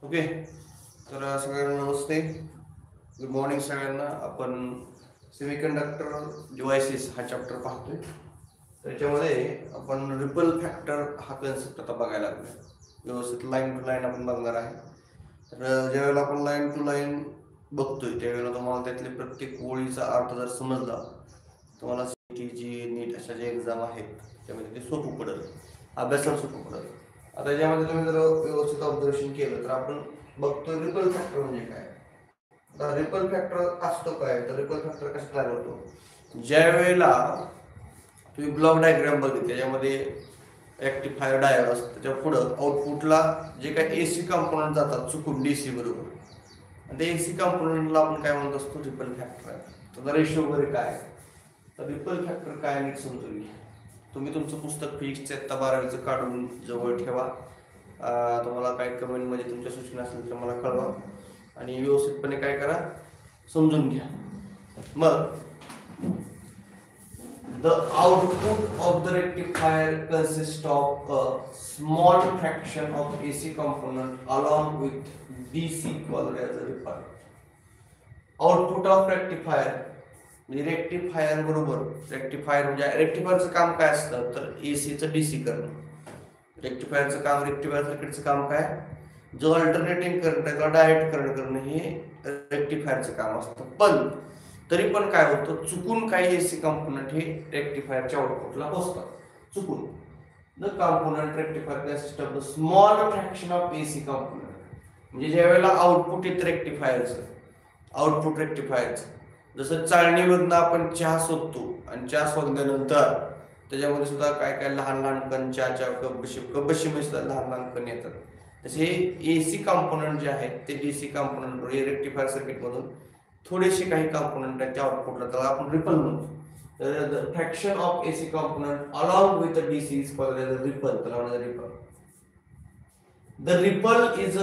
Okay. तर सगळ्यांना नमस्ते, good morning सगळ्यांना. आपण सेमीकंडक्टर डिव्हायसेस हा चॅप्टर पाहतोय. त्याच्यामध्ये आपण रिपल फॅक्टर हा कन्सेप्ट आता बघायला लागलो. व्यवस्थित लाईन टू लाईन आपण बघणार आहे. तर ज्यावेळेला आपण लाईन टू लाईन बघतोय त्यावेळेला तुम्हाला त्यातले प्रत्येक ओळीचा अर्थ जर समजला, तुम्हाला सीईटीची नीट अशा ज्या एक्झाम आहेत त्यामध्ये ते सोपं पडेल, अभ्यासाला सोपं पडेल. आता याच्यामध्ये तुम्ही जर व्यवस्थित ऑब्झर्वेशन केलं तर आपण बघतोय रिपल फॅक्टर म्हणजे काय. आता रिपल फॅक्टर असतो काय, तर रिपल फॅक्टर कसं तयार होतो. ज्या वेळेला तुम्ही ब्लॉक डायग्राम बघितली त्याच्यामध्ये रेक्टिफायर डायोड असतो, त्याच्या पुढं आउटपुटला जे काही एसी कंपोनंट जातात चुकून डीसी बरोबर, आणि ते एसी कंपोनंटला आपण काय म्हणत असतो, रिपल फॅक्टर आहे. त्याचा रेशो वगैरे काय, तर रिपल फॅक्टर काय नीट समजून घ्या. तुम्ही तुमचं पुस्तक फिजिक्सचं इयत्ता 12वीचं काढून जवळ ठेवा. तुम्हाला काही कमेंटमध्ये तुमच्या सूचना असेल तर मला कळवा आणि व्यवस्थितपणे काय करा, समजून घ्या. मग the output of the rectifier consists of a small fraction of AC component along with DC called as a ripple. Output of rectifier म्हणजे रेक्टिफायर बरोबर, रेक्टिफायर म्हणजे रेक्टिफायरचं काम काय असतं, तर एसीचं डीसी करणं. रेक्टिफायरचं काम, रेक्टिफायर सर्किटचं काम काय, जो अल्टरनेटिंग करंट आहे त्याला डायरेक्ट करंट करणं हे रेक्टिफायरचं काम असतं. पण तरी पण काय होतं, चुकून काही एसी कंपोनंट हे रेक्टिफायरच्या आउटपुटला पोहोचतात चुकून. The component rectifier consist of the small fraction of AC component. म्हणजे ज्या वेळेला आउटपुट येतं रेक्टिफायरचं, आउटपुट रेक्टिफायरचं, जसं चाळणीमधनं आपण चहा शोधतो आणि चहा शोधल्यानंतर त्याच्यामध्ये सुद्धा काय काय लहान लहान कण, चहाच्या कपबशी सुद्धा लहान लहान कण येतात. तसे एसी कंपोनंट जे आहेत ते डीसी कंपोनंट रेक्टिफायर सर्किटमधून थोडेसे काही कंपोनंट आहेत त्या आउटपुटला, त्याला आपण रिपल म्हणतो. तर fraction of AC component along with DC is called as ripple. त्याला म्हणतात ripple. The ripple is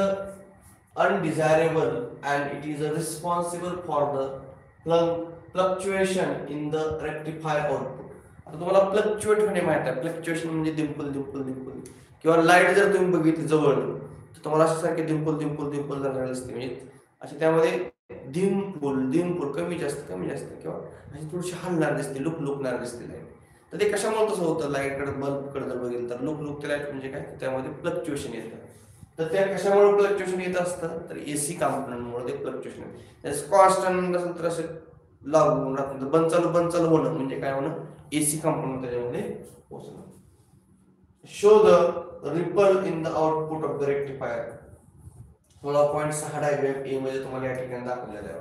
undesirable and it is responsible for the fluctuation in the rectifier output. आता तुम्हाला फ्लक्च्युएट होणे माहिती आहे. फ्लक्च्युएशन म्हणजे डिंपल डिंपल डिंपल, किंवा लाईट जर तुम्ही बघितली जवळ तर तुम्हाला अशा सारखे डिंपल डिंपल डिंपल झालेले असते. म्हणजे असे त्यामध्ये डिंपल डिंपल कमी जास्त किंवा अशी थोडीशी हलणार दिसते, लुकणार दिसते लाईट. तर ते कशामुळे तसं होतं, लाईटकडे बल्बकडे जर बघितलं तर लुकते लाईट म्हणजे काय, त्यामध्ये फ्लक्च्युएशन येतं. तर त्या कशामुळे फ्लक्च्युएशन येत असतं, तर एसी कंपोनंटमुळे ते फ्लक्च्युएशन येतं. कॉन्स्टंट नसेल तर असं लागून राहतं, बंद चालू होणं म्हणजे काय होणं, एसी कंपोनंट त्याच्यामध्ये पोहोचणं. Show the ripple in the output of the rectifier. 16.6 diagram A मध्ये तुम्हाला या ठिकाणी दाखवलेलं आहे.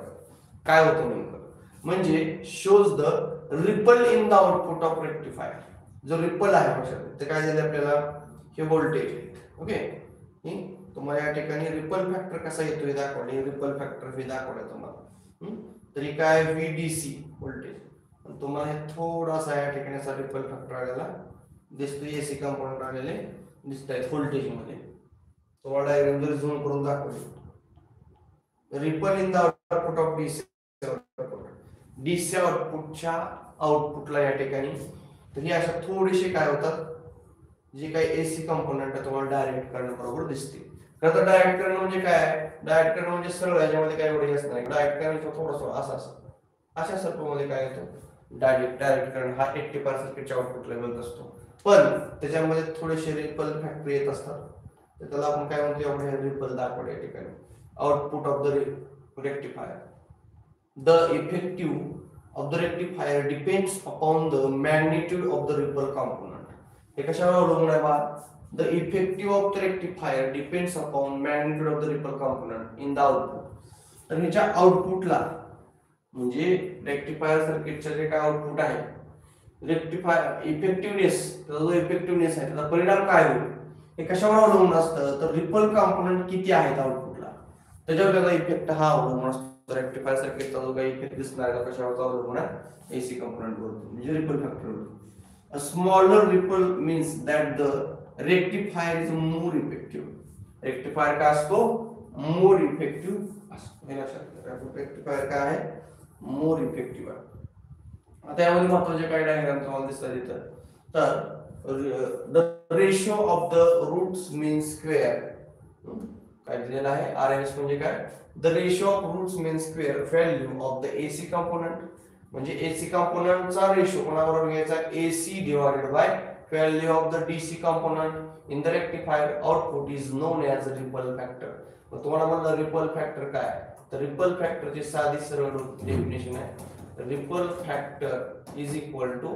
काय होतं नेमकं, म्हणजे shows the ripple in the output of rectifier. जो रिपल आहे ते काय झालं आपल्याला, हे व्होल्टेज. ओके, तुम्हाला या ठिकाणी रिपल फॅक्टर कसा येतो हे दाखवले, रिपल फॅक्टर हे दाखवलं तुम्हाला. तरी काय, व्हीडीसी व्होल्टेज. तुम्हाला हे थोडासा या ठिकाणी असा रिपल फॅक्टर आलेला दिसतो, एसी कंपोनंट आलेले दिसत आहेत व्होल्टेज मध्ये. तुम्हाला डायग्राम जर झूम करून दाखवले, ripple in the output of DC. DC आउटपुटच्या आउटपुटला या ठिकाणी तर ही अशा थोडेसे काय होतात, जे काही एसी कंपोनंट तुम्हाला डायरेक्ट करंट बरोबर दिसते. तर डायरेक्ट करंट म्हणजे काय, डायरेक्ट करंट म्हणजे सरळ, याच्यामध्ये काय एवढे असणार नाही. डायरेक्ट करंट थोडंसं असं अशा सर्किटमध्ये काय येतो, डायरेक्ट करंट हा 80% सर्किटच्या आउटपुटला मिळत असतो. पण त्याच्यामध्ये थोडेसे रिपल फॅक्टर येत असतात, तर त्याला आपण काय म्हणतो, एवढे रिपल दाखवले या ठिकाणी. Output of the rectifier. The effective of the rectifier depends upon the magnitude of the ripple component. हे कशावर अवलंबून आहे बा, the effective of the rectifier depends upon magnitude of the ripple component in the output. तर ह्याच्या आउटपुटला म्हणजे rectifier सर्किटचे जे काय आउटपुट आहे, रेक्टिफायर इफेक्टिव्हनेस, त्याचा जो इफेक्टिव्हनेस आहे त्याचा परिणाम काय होईल हे कशावर अवलंबून असतं, तर रिपल कंपोनंट किती आहेत आउटपुटला त्याच्यावर त्याचा इफेक्ट हा अवलंबून असतो. रेक्टिफायर सर्किटचा जो काही इफेक्ट दिसणार आहे कशावर अवलंबून आहे, एसी कंपोनंट वर, म्हणजे रिपल फॅक्टर वर. A smaller ripple means that the rectifier is more effective. Rectifier का असतो, more effective असतो. हे लक्षात घ्या, रेक्टिफायर काय आहे, more effective आहे. आता यामध्ये महत्त्वाचे काही डायग्राम तुम्हाला दिसतात इथं. तर the ratio of the roots mean square काय दिलेलं आहे RMS म्हणजे काय the ratio of roots mean square value of the AC component म्हणजे AC कंपोनंटचा रेशो कोणाबरोबर घ्यायचा AC divided by value of the DC component in the rectifier output is known as ripple factor. मग तुम्हाला म्हणलं ripple factor काय तर ripple फॅक्टरची साधी सरळ डेफिनेशन आहे ripple factor is equal to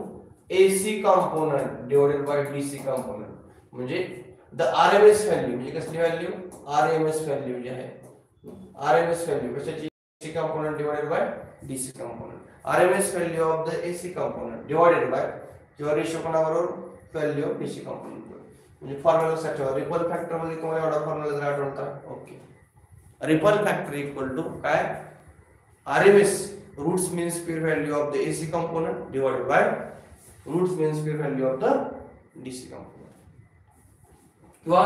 AC component divided by DC component म्हणजे the RMS value म्हणजे कसली व्हॅल्यू RMS व्हॅल्यू जी आहे RMS व्हॅल्यू कशाची AC component divided by DC component RMS value of the AC component divided by किंवा ratio कोणाबरोबर value of DC component म्हणजे formula साठी रिपल फॅक्टर मध्ये तुम्हाला एवढा फॉर्म्युला जर आठवता okay ripple factor equal to काय RMS roots mean square value of the AC component divided by roots mean square value of the DC component किंवा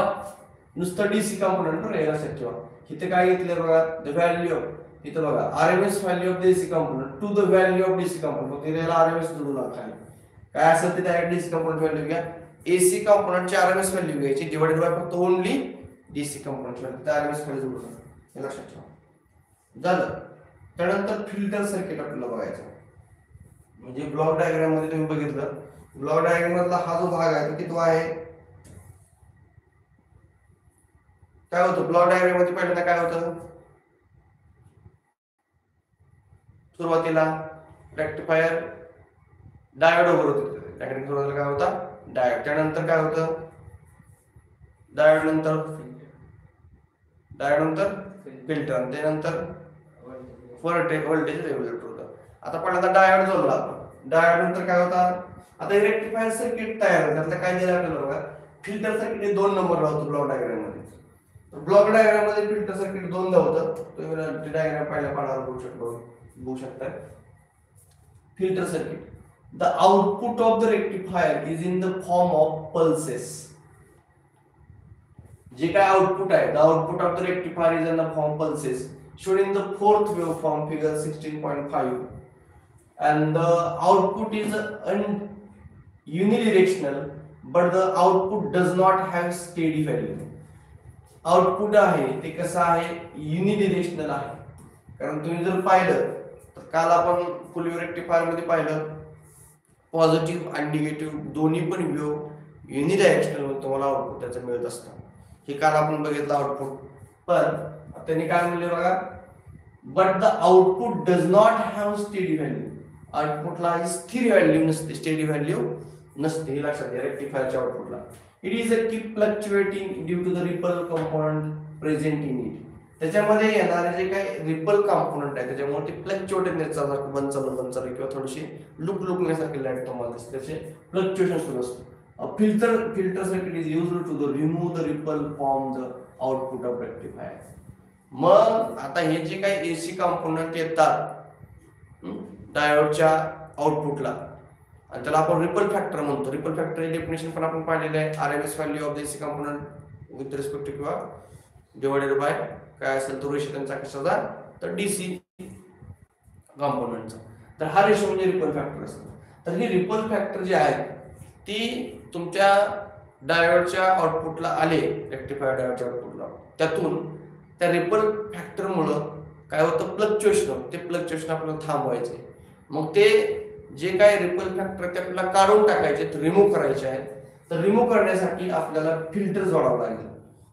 नुसतं DC कंपोनंट राहिला लक्षात ठेवा इथे काय घेतलं बघा द व्हॅल्यू ऑफ इथे बघा RMS value of the AC component to the value of DC component तिथे RMS जोडू नका काय असेल ते डायरेक्ट DC कंपोनंट व्हॅल्यू घ्या AC कंपोनंटची RMS व्हॅल्यू घ्यायची डिवाइडेड बाय फक्त ओन्ली DC कंपोनंट व्हॅल्यू तर RMS व्हॅल्यू जोडू नका हे लक्षात ठेवा झालं. त्यानंतर फिल्टर सर्किट आपल्याला बघायचं म्हणजे ब्लॉक डायग्राम मध्ये तुम्ही बघितलं ब्लॉक डायग्राम मधला हा जो भाग आहे तो किती आहे काय होतं ब्लॉक डायग्राम मध्ये पहिल्यांदा काय होतं सुरुवातीला रेक्टिफायर डायोड वगैरे होते त्याकडे सुरुवातीला काय होता डायोड त्यानंतर काय होतं डायोड नंतर फिल्टर त्यानंतर व्होल्टेज रेग्युलेटर होतं. आता पहिल्यांदा डायोड जोडला डायोड नंतर काय होता आता रेक्टिफायर सर्किट तयार होतं त्यातलं काय दिलं आपल्याला बघा फिल्टर सर्किट हे 2 नंबरला होतं ब्लॉक डायग्राम मध्ये ब्लॉक डायग्राम मध्ये फिल्टर सर्किट 2दा होतं तुम्ही डायग्राम पहिल्या पानावर बघू शकता filter circuit the output of the rectifier is in the form of pulses जे काय आउटपुट आहे the output of the rectifier is in the form pulses shown in the fourth waveform figure 16.5 and the output is unidirectional but the output does not have steady value. Output आहे ते कसं आहे युनिडिरेक्शनल आहे कारण तुम्ही जर पाहिलं तर काल आपण फुल वेव्ह रेक्टिफायर मध्ये पाहिलं पॉझिटिव्ह आणि निगेटिव्ह दोन्ही पण वेव्ह युनिडायरेक्शनल तुम्हाला आउटपुट त्याचं मिळत असतं हे काल आपण बघितलं आउटपुट पण त्यांनी काय म्हणले बघा but the output does not have steady value आउटपुटला स्थिर व्हॅल्यू नसते स्टेडी व्हॅल्यू नसते हे लक्षात घ्या रेक्टिफायरच्या आउटपुटला it is a keep fluctuating due to the ripple component present in it त्याच्यामध्ये येणारे जे काही रिपल कंपोनंट आहे त्याच्यामुळे ते फ्लक्च्युएट नेसारखं बंद चालू किंवा थोडीशी लुकण्यासारखी लाईट तुम्हाला दिसते त्याचे फ्लक्च्युएशन सुरू असतं filter circuit is used to the remove the ripple from the output of rectifier. मग आता हे जे काही AC कंपोनंट येतात डायोडच्या आउटपुटला आणि त्याला आपण रिपल फॅक्टर म्हणतो रिपल फॅक्टर डेफिनेशन पण आपण पाहिलेलं आहे RMS value of the AC component with respect to किंवा डिवाइडेड बाय काय असेल तो रेशो त्यांचा कशाचा तर DC कंपोनंटचा तर हा रेशो म्हणजे रिपल फॅक्टर असतो. तर ही रिपल फॅक्टर जे आहे ती तुमच्या डायोडच्या आउटपुटला आले रेक्टिफायर डायोडच्या आउटपुटला त्यातून त्या रिपल फॅक्टर मुळे काय होतं फ्लक्च्युएशन ते फ्लक्च्युएशन आपल्याला थांबवायचे मग ते जे काय रिपल फॅक्टर ते आपल्याला काढून टाकायचे रिमूव्ह करायचे आहे तर रिमूव्ह करण्यासाठी आपल्याला फिल्टर जोडावं लागेल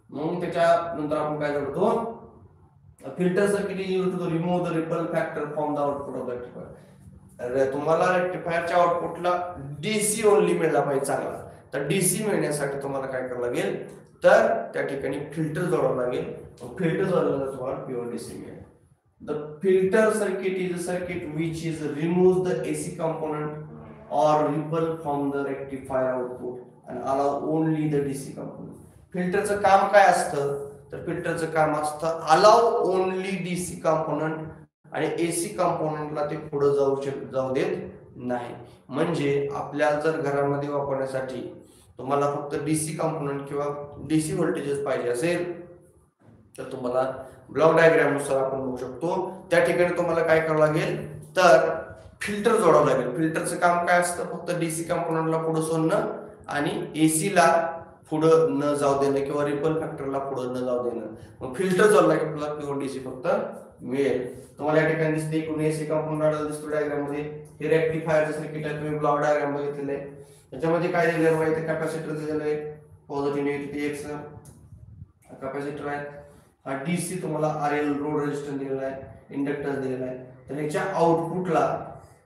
मग त्याच्यानंतर आपण काय जोडतो filter circuit is used to remove the ripple factor from the output of rectifier. तुम्हाला रेक्टिफायरच्या आउटपुटला DC ओनली मिळाला पाहिजे चांगला तर DC मिळण्यासाठी तुम्हाला काय करावं लागेल तर त्या ठिकाणी फिल्टर जोडावं लागेल फिल्टर जोडल्यानंतर तुम्हाला प्युअर DC मिळेल. The filter circuit is a circuit which is removes the AC component or ripple from the rectifier output and allow only the DC component. फिल्टरचं काम काय असतं तर फिल्टरचं काम असतं अलाव ओनली DC कंपोनंट आणि AC कंपोनंटला ते पुढे जाऊ देत नाही. म्हणजे आपल्याला जर घरामध्ये वापरण्यासाठी तुम्हाला फक्त DC कंपोनंट किंवा DC व्होल्टेजेस पाहिजे असेल तर तुम्हाला ब्लॉक डायग्राम नुसार आपण बघू शकतो त्या ठिकाणी तुम्हाला काय करावं लागेल तर फिल्टर जोडावं लागेल. फिल्टरचं काम काय असतं फक्त DC कंपोनंटला पुढे सोडणं आणि AC ला पुढं न जाऊ देणं किंवा रिपल फॅक्टरला पुढं न जाऊ देणं. मग फिल्टर जोडला की आपल्याला प्युअर डीसी फक्त मिळेल. तुम्हाला या ठिकाणी दिसते एकूण एसी कंपाऊंड दिसतो डायग्राम मध्ये. हे रेक्टिफायरचं सर्किट आहे, तुम्ही ब्लॉक डायग्राम बघितलेलं आहे. त्याच्यामध्ये काय दिलेलं आहे, कॅपॅसिटर दिलेलं आहे, पॉझिटिव्ह निगेटिव्ह एक्स कॅपॅसिटर आहे. हा डीसी तुम्हाला आरएल रोड रेजिस्टन्स दिलेला आहे, इंडक्टन्स दिलेला आहे. तर ह्याच्या आउटपुटला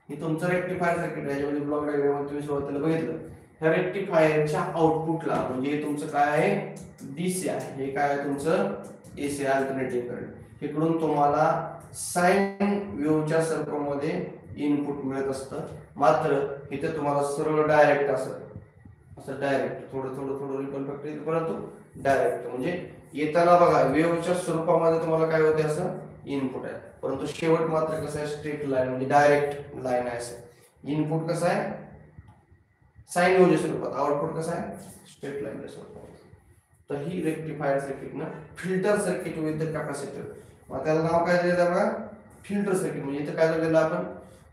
हे तुमचं रेक्टिफायर सर्किट आहे, ज्यामध्ये ब्लॉक डायग्राम तुम्ही सुरुवातीला बघितलं. ह्या रेक्टिफायरच्या आउटपुटला म्हणजे तुमचं काय आहे, डीसी आहे, हे काय आहे तुमचं एसी अल्टरनेटिव्ह करंट. इकडून तुम्हाला साइन वेव्हच्या स्वरूपामध्ये इनपुट मिळत असतं. मात्र इथे तुम्हाला सरळ डायरेक्ट असं डायरेक्ट थोडं रिपल फॅक्टर, परंतु डायरेक्ट म्हणजे येताना बघा वेव्हच्या स्वरूपामध्ये तुम्हाला काय होते, असं इनपुट आहे. परंतु शेवट मात्र कसं आहे, स्ट्रेट लाईन म्हणजे डायरेक्ट लाईन आहे. असं इनपुट कसं आहे साइन वेव्हच्या स्वरूपात, आउटपुट कसं आहे स्ट्रेट लाईनच्या स्वरूपात. तर ही रेक्टिफायर सर्किट ना फिल्टर सर्किट विथ कॅपॅसिटर. मग त्याला नाव काय दिलं बघा, फिल्टर सर्किट. म्हणजे इथं काय दिलेलं आपण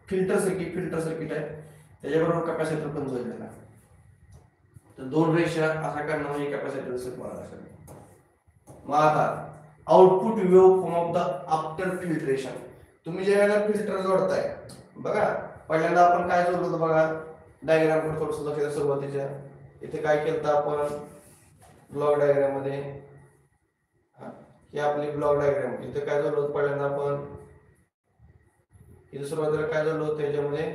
फिल्टर सर्किट आहे, त्याच्याबरोबर कॅपॅसिटर पण जोडलेला आहे. तर दोन रेषा असा करणं म्हणजे कॅपॅसिटर सर्किट मला असेल. मग आता output wave form of the after filtration. तुम्ही ज्यावेळेला फिल्टर जोडताय बघा, पहिल्यांदा आपण काय जोडलं होतं बघा, डायग्राम कडे थोडंसं लक्ष द्या. सुरुवातीच्या इथे काय केलं आपण ब्लॉक डायग्राम मध्ये, ही आपली ब्लॉक डायग्राम. इथे काय जोडलं होतं पहिल्यांदा आपण, इथे सुरुवातीला काय जोडलं होतं, त्याच्यामध्ये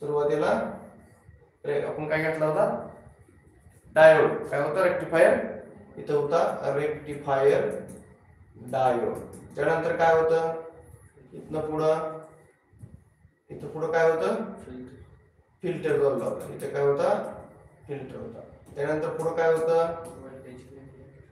सुरुवातीला आपण काय घेतला होता डायोड. काय होता रेक्टिफायर, इथं होता रेक्टिफायर डायोड. त्यानंतर काय होतं इथं पुढं काय होतं फिल्टर जोडला होता. इथे काय होता फिल्टर होता. त्यानंतर पुढं काय होतं,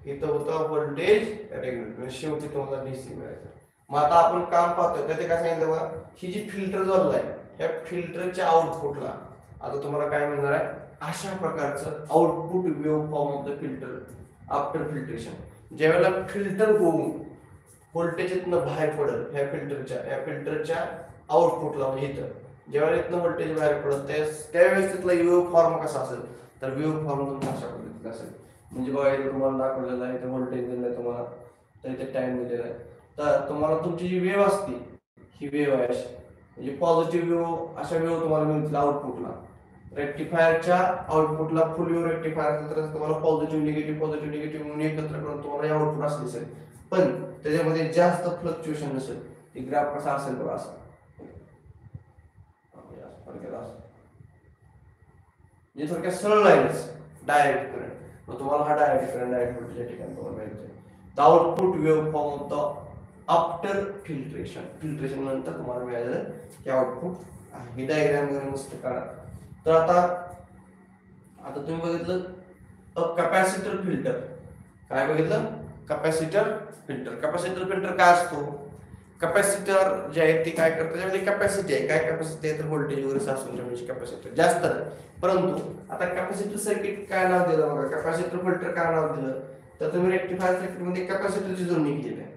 इथं होतं व्होल्टेज रेग्युलेटर. शेवटी तुम्हाला डीसी मिळायचं. मग आता आपण काम पाहतोय तर ते काय सांगितलं बघा, ही जी फिल्टर जोडलाय या फिल्टरच्या आउटपुटला आता तुम्हाला काय मिळणार आहे, अशा प्रकारचं output wave form of the filter after filtration. ज्यावेळेला फिल्टर होऊन व्होल्टेज इथनं बाहेर पडेल ह्या फिल्टरच्या आउटपुटला, म्हणजे इथं ज्यावेळेला इथनं व्होल्टेज बाहेर पडत त्यावेळेस तिथला वेव्ह फॉर्म कसा असेल, तर वेव्ह फॉर्म तुमचा अशा पद्धतीचा असेल. म्हणजे बघा इथे तुम्हाला दाखवलेलं आहे, इथे व्होल्टेज दिलेलं आहे तुम्हाला, तर इथे टाइम दिलेला आहे. तर तुम्हाला तुमची जी वेव्ह असते ही वेव्ह आहे अशी, म्हणजे पॉझिटिव्ह वेव्ह अशा वेव्ह तुम्हाला मिळतील आउटपुटला. रेक्टिफायरच्या आउटपुटला फुल वेव्ह रेक्टिफायर असेल तर तुम्हाला पॉझिटिव्ह निगेटिव्ह म्हणून एकत्र करून तुम्हाला आउटपुट असं दिसेल. पण त्याच्यामध्ये जास्त फ्लक्च्युएशन नसेल. ती ग्राफ कसा असेल बघा, असं म्हणजे थोडक्यात सरळ लाईन्स डायरेक्ट करंट. मग तुम्हाला हा डायरेक्ट व्होल्टेज या ठिकाणी तुम्हाला मिळते. The output wave form of the after filtration नंतर तुम्हाला मिळालेलं की आउटपुट ही डायग्राम वगैरे मस्त काढा. तर आता तुम्ही बघितलं कॅपॅसिटर फिल्टर. काय बघितलं, कॅपॅसिटर फिल्टर काय असतो, कॅपॅसिटर जे आहे ते काय करतात, त्यामध्ये कॅपॅसिटी आहे. काय कॅपॅसिटी आहे तर व्होल्टेज वगैरे सासून ठेवण्याची कॅपॅसिटी जास्त आहे. परंतु आता कॅपॅसिटर सर्किट काय नाव दिलं बघा, कॅपॅसिटर फिल्टर काय नाव दिलं, तर तुम्ही रेक्टिफायर सर्किट मध्ये कॅपॅसिटरची जोडणी केली आहे.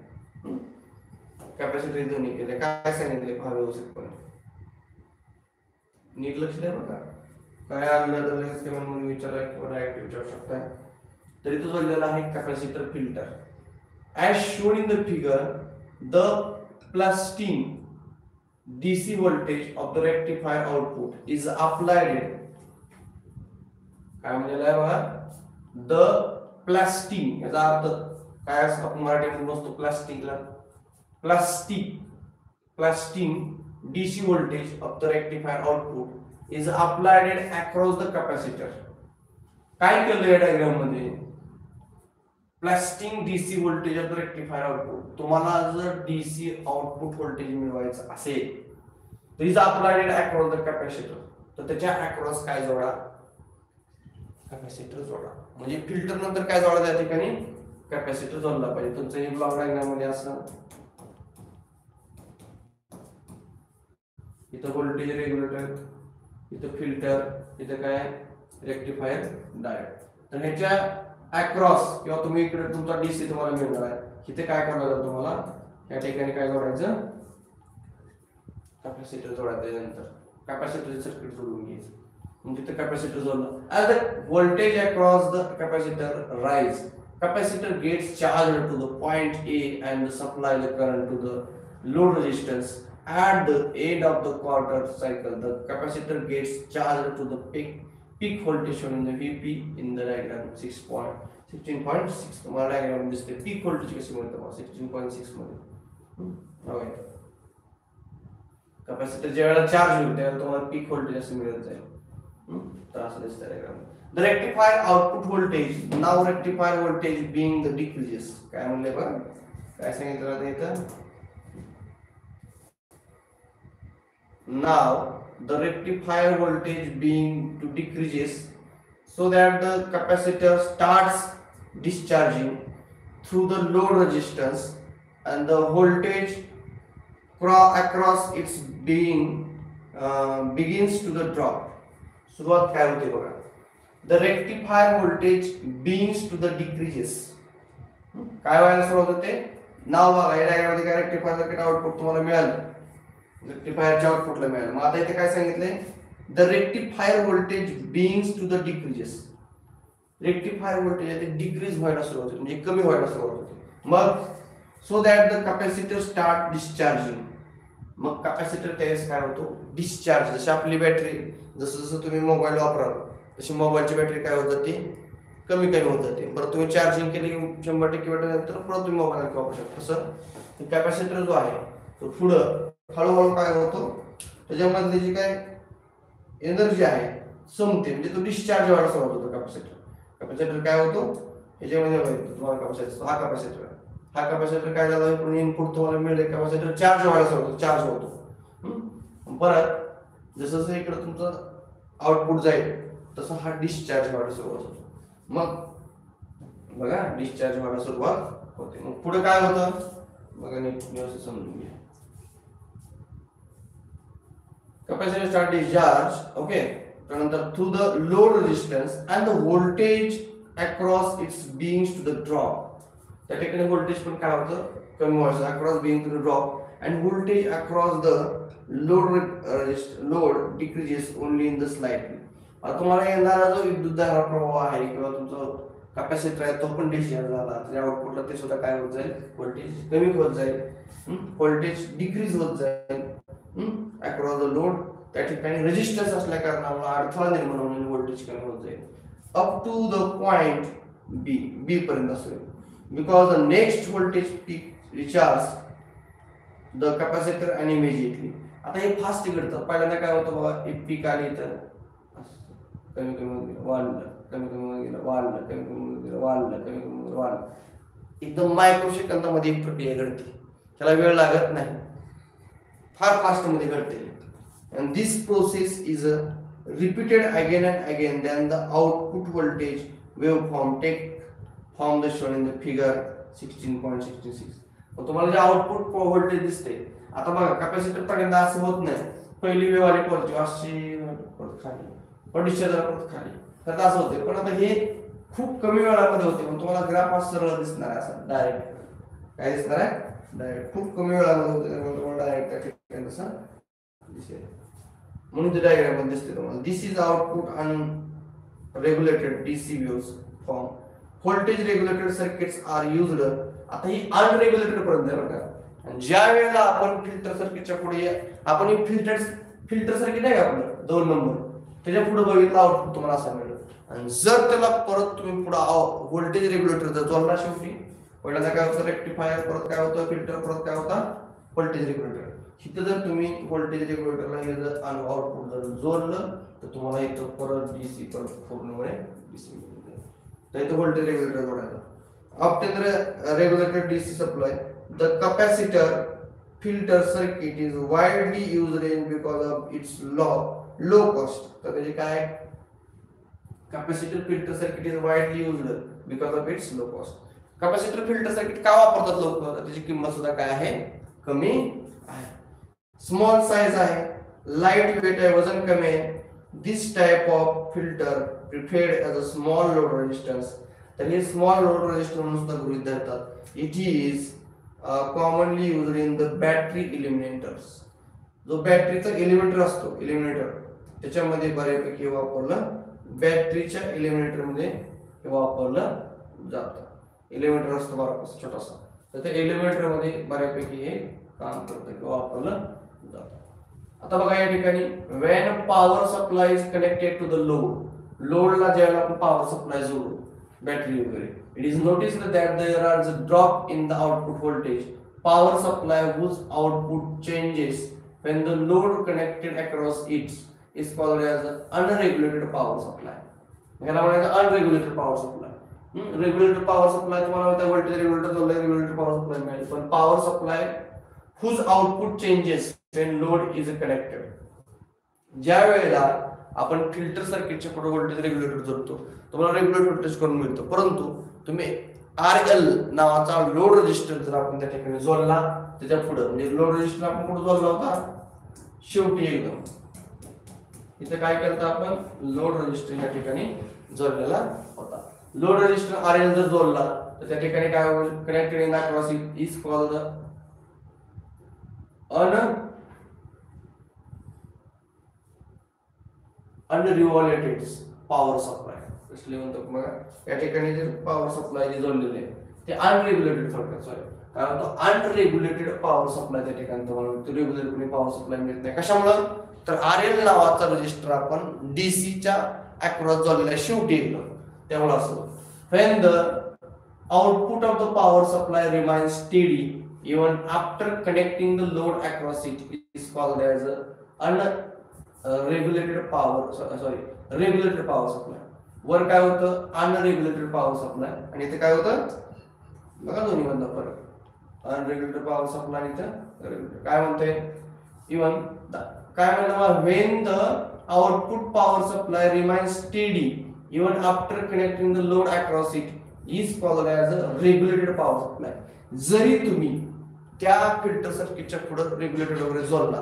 कॅपॅसिटरची जोडणी केली, काय सांगितले पहा व्यवस्थितपणे, नीट लक्ष द्या बघा. काय आणलं तर लगेच म्हणून विचारा किंवा डायरेक्ट विचारू शकता. तरी तो जोडलेला आहे capacitor filter. As shown in the figure, the plasting DC voltage of the rectifier output is applied. काय म्हणलेलं आहे बघा, द प्लास्टिंग याचा अर्थ काय असतो, आपण मराठीमध्ये बसतो प्लास्टिकला, plastering DC voltage of the rectifier output is applied across the capacitor. काय केलं या डायग्राम मध्ये, plastering DC voltage of the rectifier output. तुम्हाला जर डीसी आउटपुट व्होल्टेज मिळवायचं असेल तर is applied across the capacitor. तर त्याच्या अक्रॉस काय जोडा, कॅपॅसिटर जोडा. म्हणजे फिल्टर नंतर काय जोडा, त्या ठिकाणी कॅपॅसिटर जोडला पाहिजे. तुमचं हे ब्लॉक डायग्राम मध्ये असं इथं व्होल्टेज रेग्युलेटर, इथं फिल्टर, इथं काय रेक्टिफायर डायोड. तर ह्याच्या अक्रॉस किंवा तुम्ही इकडे तुमचा डीसी तुम्हाला मिळणार आहे, इथे काय करायचं तुम्हाला या ठिकाणी काय जोडायचं, कॅपॅसिटर जोडायचं. नंतर कॅपॅसिटर सर्किट जोडून घ्यायचं. म्हणजे ते कॅपॅसिटर जोडलं. As the voltage across the capacitor rise, capacitor gets charge to the point A and supply the current to the load resistance. At the end of the quarter cycle, the capacitor gets charged to the peak voltage shown in the VP in the diagram 16.6. तुम्हाला diagram दिसते. Peak voltage कशी मिळते मग 16.6 मध्ये. Okay. Capacitor ज्यावेळेला charge होईल त्यावेळेला तुम्हाला पीक व्होल्टेज असं मिळत जाईल. तर असं दिसतं diagram. The rectifier output voltage, now rectifier voltage being the decreases. काय म्हणले बघ? काय सांगितलं आता इथं? Now the rectifier voltage being to decreases so that the capacitor starts discharging through the load resistance and the voltage across its being begins to the drop. सुरुवात काय होते बघा. The rectifier voltage begins to the decreases. काय व्हायला सुरुवात होते? नाव बघा या डायग्राम मध्ये काय रेक्टिफायर सर्किट आउटपुट तुम्हाला मिळालं. रेक्टिफायरच्या आउटपुटला मिळालं. मग आता इथे काय सांगितलंय? The rectifier voltage beginnings to the decreases. Rectifier voltage आहे ते डिक्रीज व्हायला सुरुवात होते, म्हणजे कमी व्हायला सुरुवात होते. मग so that the capacitor start discharging. मग कॅपॅसिटर त्यावेळेस काय होतो? डिस्चार्ज. जशी आपली बॅटरी, जसं जसं तुम्ही मोबाईल वापराल तशी मोबाईलची बॅटरी काय होत जाते? कमी कमी होत जाते. परत तुम्ही चार्जिंग केली की 100% बॅटरी नंतर परत तुम्ही मोबाईल वापरू शकता. तसं कॅपॅसिटर जो आहे तो पुढं हळूहळू काय होतो? त्याच्यामधली जी काय एनर्जी आहे संपते, म्हणजे तो डिस्चार्ज व्हायला सुरुवात होतो कॅपॅसिटर. कॅपॅसिटर काय होतो? ह्याच्यामध्ये तुम्हाला कॅपॅसिटर हा कॅपॅसिटर काय झाला? इनपुट तुम्हाला मिळेल, कॅपॅसिटर चार्ज व्हायला सुरुवात होतो, चार्ज होतो. परत जसं जसं इकडे तुमचं आउटपुट जाईल तसं हा डिस्चार्ज व्हायला सुरुवात होतो. मग बघा डिस्चार्ज व्हायला सुरुवात होते. मग पुढे काय होतं बघा, नीट व्यवस्थित समजून घ्या. Capacitor start discharge, okay, त्यानंतर through the load resistance and the voltage across its beings to the drop. त्या ठिकाणी व्होल्टेज पण काय होतं? कमी व्हायचं. across being to the drop and voltage across the load decreases only in the slightly. आता तुम्हाला येणारा जो विद्युतधारा प्रवाह आहे किंवा तुमचा कॅपॅसिटर आहे तो पण डिस्चार्ज झाला, त्याच्या आउटपुटला ते सुद्धा काय होत जाईल? व्होल्टेज कमी होत जाईल, व्होल्टेज डिक्रीज होत जाईल. अक्रॉस द लोड त्या ठिकाणी रेजिस्टन्स असल्या कारणामुळे अडथळा निर्माण होऊन व्होल्टेज कमी होत जाईल अप टू द पॉइंट बी पर्यंत असेल. Because the next voltage peak recharge the capacitor and immediately. आता हे फास्ट घडतं. पहिल्यांदा काय होतं बघा, एक पीक आली तर कमी कमी वाढलं, कमी कमी गेलं, वाढलं, कमी कमी गेलं, वाढलं, कमी कमी वाढलं. एकदम मायक्रो सेकंदामध्ये एक प्रक्रिया घडते, त्याला वेळ लागत नाही, फार फास्ट मध्ये घडते. and this process is repeated again and again, then the output voltage waveform take form the shown in the figure 16.66. मग तुम्हाला जे आउटपुट व्होल्टेज दिसते आता बघा, कॅपॅसिटर पर्यंत असं होत नाही. पहिली वेव्ह आली पॉझिटिव्ह अशी परत खाली, पण डिस्चार्ज परत खाली, तर असं होते. पण आता हे खूप कमी वेळामध्ये होते. मग तुम्हाला ग्राफ असं सरळ दिसणार आहे, असं डायरेक्ट काय दिसणार आहे? डायरेक्ट खूप कमी वेळामध्ये होते, त्यामुळे तुम्हाला डायरेक्ट त्या ठिकाणी असं दिसेल. म्हणून ते डायग्राम मध्ये दिसते तुम्हाला. This is output unregulated DC waves form. Voltage regulated circuits are used. आता ही अनरेग्युलेटेड पर्यंत आहे बघा. आणि ज्या वेळेला आपण फिल्टर सर्किटच्या पुढे, आपण एक फिल्टर सर्किट आहे आपलं 2 नंबर, त्याच्या पुढे बघितलं आउटपुट तुम्हाला असं मिळेल. आणि जर त्याला परत तुम्ही पुढे व्होल्टेज रेग्युलेटर जर जोडला, शेवटी पहिल्यांदा काय होतं? रेक्टिफायर, परत काय होतं? फिल्टर, परत काय होता? Voltage regulator. इथं जर तुम्ही व्होल्टेज रेग्युलेटरला हे जर आउटपुट जर जोडलं तर तुम्हाला इथं परत डीसी परत पूर्णपणे डीसी मिळेल. तर इथं व्होल्टेज रेग्युलेटर जोडायचं. Obtain regulated DC supply. The capacitor filter circuit is widely used in because of its low cost. तर त्याचे काय? Capacitor filter circuit is widely used because of its low cost. Capacitor filter circuit का वापरतात लोक? त्याची किंमत सुद्धा काय आहे? कमी आहे. स्मॉल साइज आहे, लाइट वेट आहे, वजन कमी आहे. This type of filter preferred as a small load resistance. तर हे स्मॉल लोड रेजिस्टन्स म्हणून सुद्धा गृहीत धरतात. It is commonly used in the battery eliminators. जो बॅटरीचा एलिमेंटर असतो, एलिमिनेटर, त्याच्यामध्ये बऱ्यापैकी वापरलं बॅटरीच्या एलिमिनेटर मध्ये वापरलं जातं. एलिमिनेटर असतो बराच छोटासा, तर त्या एलिमिनेटर मध्ये बऱ्यापैकी हे काम करतं किंवा वापरलं जातं. आता बघा या ठिकाणी when power supply is connected to the लोडला ज्यावेळेला आपण पॉवर सप्लाय जोडू बॅटरी वगैरे, it is noticed that there are a drop in the output voltage power supply whose output changes when the load connected across it is called as unregulated power supply. याला म्हणायचं unregulated power supply. Regulated power supply तुम्हाला माहिती आहे voltage regulator regulated power supply मिळेल, पण power supply whose output changes when load is connected, ज्या वेळेला आपण फिल्टर सर्किटच्या पुढे व्होल्टेज रेग्युलेटर जोडतो तुम्हाला रेग्युलेटर व्होल्टेज करून मिळतो, परंतु तुम्ही RL नावाचा लोड रेजिस्टर जर आपण त्या ठिकाणी जोडला त्याच्या पुढे, म्हणजे लोड रेजिस्टर आपण कुठे जोडला होता शेवटी एकदम इथे काय करतो आपण लोड रेजिस्टर या ठिकाणी जोडलेला होता. लोड रेजिस्टर RL जर जोडला तर त्या ठिकाणी काय होईल, connected in across is called अनरिव्हॉल्युटेड पॉवर सप्लाय. इसलिए म्हणतो मग या ठिकाणी जे पॉवर सप्लाय जे जोडलेले आहे ते अनरेग्युलेटेड थोडक्यात सॉरी, कारण तो अनरेग्युलेटेड पॉवर सप्लाय त्या ठिकाणी तुम्हाला रेग्युलेटरी पॉवर सप्लाय मिळत नाही. कशामुळे तर RL नावाचा रजिस्टर आपण DC च्या अक्रॉस जोडलेला शेवटी येतो त्यामुळे असं. when the output of the power supply remains steady even after connecting the load across it is called as regulated power supply. वर काय होतं अनरेग्युलेटेड पॉवर सप्लाय आणि इथे काय होतं बघा दोन्ही मधला फरक, अनरेग्युलेटेड पॉवर सप्लाय आणि इथं रेग्युलेटेड. काय म्हणते इवन काय म्हणलं when the output power supply remains steady even after connecting the load across it is called as a regulated power supply. जरी तुम्ही त्या फिल्टर सर्किटच्या पुढे रेग्युलेटर वगैरे जोडला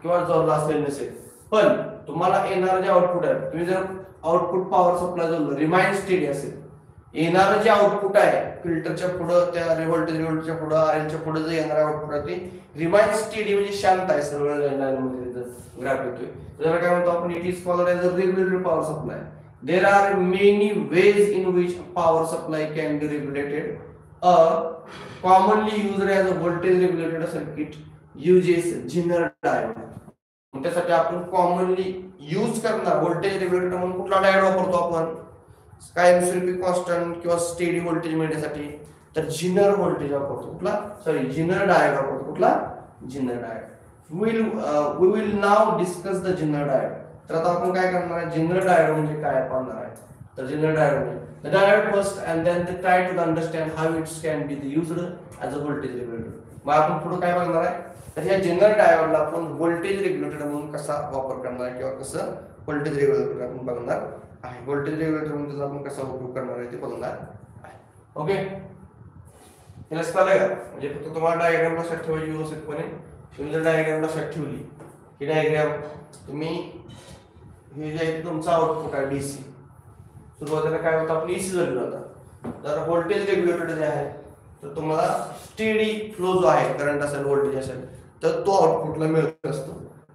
किंवा जोडला असेल नसेल, पण तुम्हाला येणारं जे आउटपुट आहे तुम्ही जर आउटपुट पॉवर सप्लाय जोडलं रिमाइन स्टेडी असेल, येणारं जे आउटपुट आहे फिल्टरच्या पुढे त्या व्होल्टेज रेग्युलेटरच्या पुढे RL पुढे जे येणारं आउटपुट आहे ते रिमाइन स्टेडी म्हणजे शांत आहे सर्व लाईनमध्ये ग्राफ येतोय. जर काय म्हणतो आपण it is called as a regulated power supply. There are many ways in which power supply can be regulated. A commonly used as a voltage regulated circuit uses Zener diode. त्यासाठी आपण commonly use करणार voltage regulator म्हणून कुठला diode वापरतो आपण कायमस्वरूपी constant किंवा steady voltage मिळण्यासाठी, तर झिनर व्होल्टेज वापरतो. कुठला झिनर डायोड वापरतो. कुठला झिनर diode. we will now discuss the Zener diode. तर आता आपण काय करणार आहे झिनर डायोड म्हणजे काय पाहणार आहे. तर झिनर diode the diode first and then they try to understand how it can be used as a voltage regulator. मग आपण पुढे काय बघणार आहे तर या झिनर डायोडला आपण व्होल्टेज रेग्युलेटर म्हणून कसा वापर करणार आहे किंवा कसं व्होल्टेज रेग्युलेटर आपण बघणार आहे. व्होल्टेज रेग्युलेटर म्हणून आपण कसा उपयोग करणार आहे ते बघणार आहे. ओके हे लक्षात आलं का? म्हणजे फक्त तुम्हाला डायग्राम लक्षात ठेवायची व्यवस्थितपणे. तुम्ही जर डायग्राम लक्षात ठेवली ही डायग्राम तुम्ही हे जे आहे तुमचा आउटपुट आहे DC, सुरुवातीला काय होतं आपण AC जोडलेला होता. तर व्होल्टेज रेग्युलेटर जे आहे तर तुम्हाला स्टेडी फ्लो जो आहे करंट असेल व्होल्टेज असेल तर तो आउटपुटला मिळत असतो.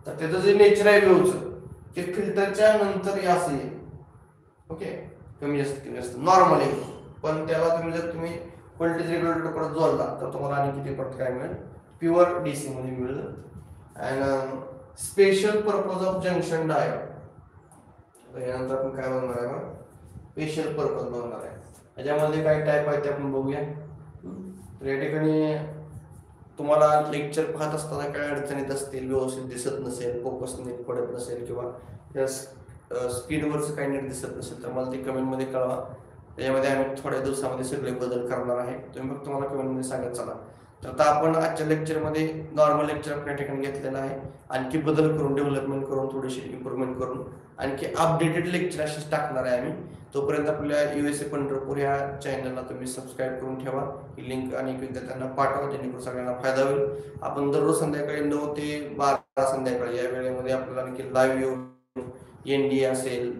तर त्याचं जे नेचर आहे वेव्हचं ते फिल्टरच्या नंतर असं येईल. ओके कमी जास्त नॉर्मल आहे, पण त्याला तुम्ही व्होल्टेज रेग्युलेटर परत जोडला तर तुम्हाला आणि किती परत काय मिळेल प्युअर DC मध्ये मिळेल. And special purpose of junction diode. यानंतर आपण काय बघणार आहे स्पेशल पर्पज बघणार आहे. याच्यामध्ये काय टाईप आहे ते आपण बघूया. तर या ठिकाणी तुम्हाला लेक्चर पाहत असताना काय अडचणीत असतील, व्यवस्थित दिसत नसेल, फोकस नीट पडत नसेल किंवा स्पीडवरच काही नीट दिसत नसेल तर मला ते कमेंटमध्ये कळवा. त्याच्यामध्ये आम्ही थोड्या दिवसामध्ये सगळे बदल करणार आहे. तुम्ही फक्त मला कमेंटमध्ये सांगत चला. तर आता आपण आजच्या लेक्चरमध्ये नॉर्मल लेक्चर आपल्या ठिकाणी घेतलेलं आहे. आणखी बदल करून डेव्हलपमेंट करून थोडीशी इम्प्रूव्हमेंट करून आणखी अपडेटेड लेक्चर असेच टाकणार आहे आम्ही. तोपर्यंत आपल्या USA पंढरपूर ह्या चॅनलला तुम्ही सबस्क्राईब करून ठेवा. ही लिंक अनेक विद्यार्थ्यांना पाठवा जेणेकरून सगळ्यांना फायदा होईल. आपण दररोज संध्याकाळी 9 ते 12 संध्याकाळी या वेळेमध्ये आपल्याला आणखी लाईव्ह येऊन NDA असेल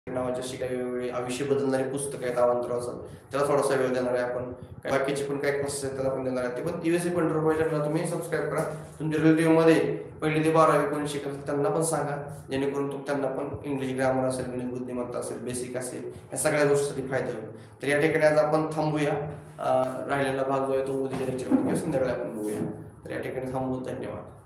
नावाचे नावाची अशी काही वेगवेगळी आयुष्य बदलणारी पुस्तकं आहेत अवांतराचं, त्याला थोडासा वेळ देणार आहे आपण. बाकीचे पण काही क्लासेस आहेत त्याला पण देणार आहे. ते पण USC पंढरपूर चॅनलला तुम्ही सबस्क्राईब करा. तुमच्या रिलेटिव्हमध्ये 1ली ते 12वी कोणी शिकत त्यांना पण सांगा, जेणेकरून त्यांना पण इंग्लिश ग्रामर असेल, गणित बुद्धिमत्ता असेल, बेसिक असेल, या सगळ्या गोष्टीसाठी फायदा होईल. तर या ठिकाणी आज आपण थांबूया. राहिलेला भाग जो आहे तो उद्याच्या लेक्चरमध्ये किंवा संध्याकाळी आपण बघूया. तर या ठिकाणी थांबू. धन्यवाद.